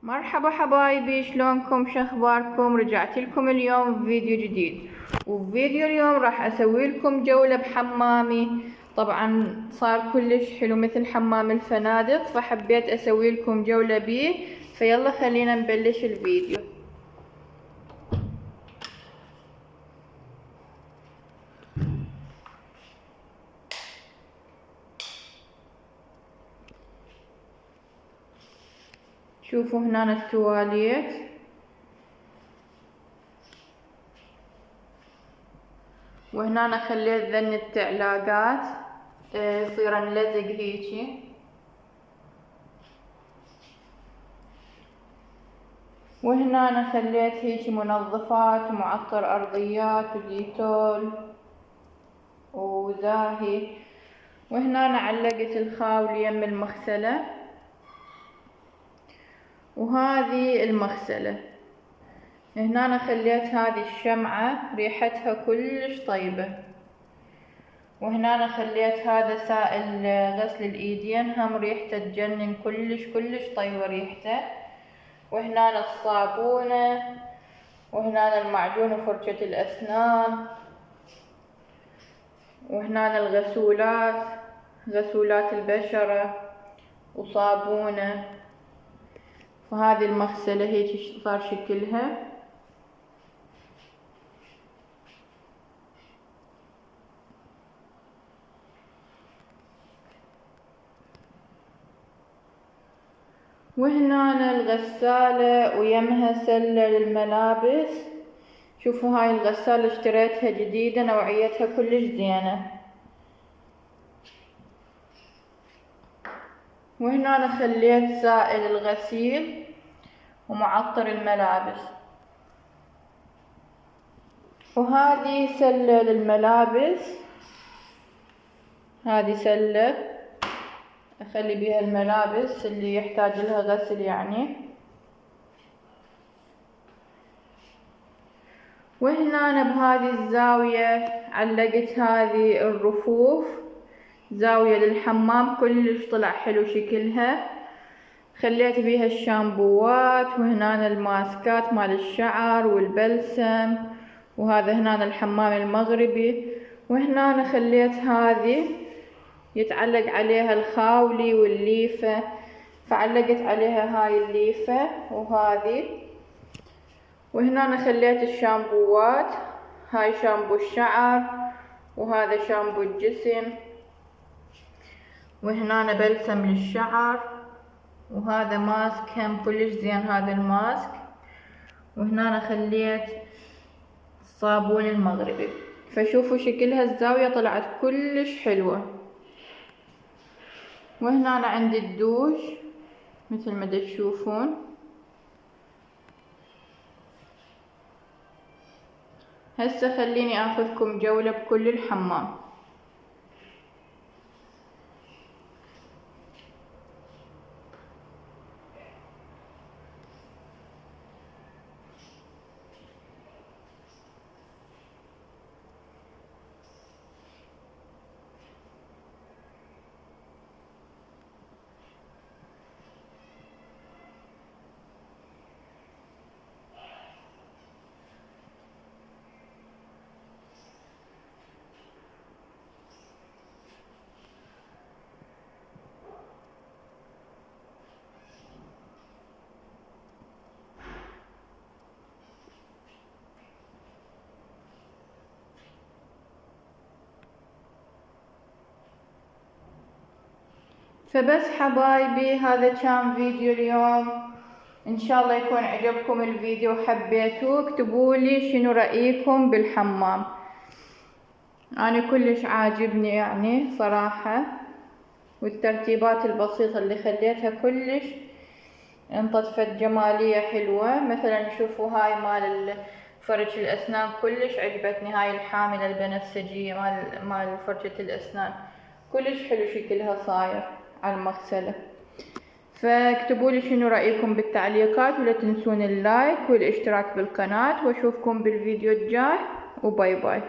مرحبا حبايبي، شلونكم؟ شخباركم؟ رجعت لكم اليوم بفيديو جديد. وفيديو اليوم راح اسوي لكم جولة بحمامي. طبعا صار كلش حلو مثل حمام الفنادق، فحبيت اسوي لكم جولة بيه. فيلا خلينا نبلش الفيديو. شوفوا هنا التواليت، وهنا أنا خليت ذن التعلاقات يصير نلزق هيجي، وهنا أنا خليت هيجي منظفات ومعطر أرضيات وديتول وزاهي. وهنا أنا علقت الخاولي يم المغسلة، وهذه المغسلة. هنا أنا خليت هذه الشمعة ريحتها كلش طيبة. وهنا أنا خليت هذا سائل غسل الإيدين، هم ريحته تجنن، كلش طيبة ريحته. وهنا الصابونة، وهنا المعجون وفرشة الأسنان، وهنا الغسولات، غسولات البشرة وصابونة. وهذه المغسلة هيك صار شكلها. وهنا الغسالة ويمها سلة للملابس. شوفوا هاي الغسالة اشتريتها جديدة، نوعيتها كلش زينة. وهنا أنا خليت سائل الغسيل ومعطر الملابس. وهذه سلة للملابس، هذه سلة أخلي بيها الملابس اللي يحتاج لها غسل يعني. وهنا أنا بهذه الزاوية علقت هذه الرفوف، زاوية للحمام كلش طلع حلو شكلها. خليت بيها الشامبوات، وهنا الماسكات مال الشعر والبلسم. وهذا هنا الحمام المغربي. وهنا أنا خليت هذه يتعلق عليها الخاولي والليفة، فعلقت عليها هاي الليفة وهذه. وهنا أنا خليت الشامبوات، هاي شامبو الشعر، وهذا شامبو الجسم. وهنا أنا بلسم للشعر، وهذا ماسك هم كلش زين هذا الماسك. وهنا أنا خليت الصابون المغربي. فشوفوا شكلها الزاوية طلعت كلش حلوة. وهنا أنا عندي الدوش مثل ما تشوفون. هسه خليني اخذكم جولة بكل الحمام. فبس حبايبي، هذا كان فيديو اليوم. ان شاء الله يكون عجبكم الفيديو وحبيتوه. اكتبولي شنو رأيكم بالحمام. انا كلش عاجبني يعني صراحة، والترتيبات البسيطة اللي خليتها كلش انطفت جمالية حلوة. مثلا شوفوا هاي مال فرش الأسنان كلش عجبتني، هاي الحاملة البنفسجية مال فرشة الأسنان كلش حلو شكلها صاير على المغسلة. فاكتبولي شنو رأيكم بالتعليقات، ولا تنسون اللايك والاشتراك بالقناة. واشوفكم بالفيديو الجاي، وباي باي.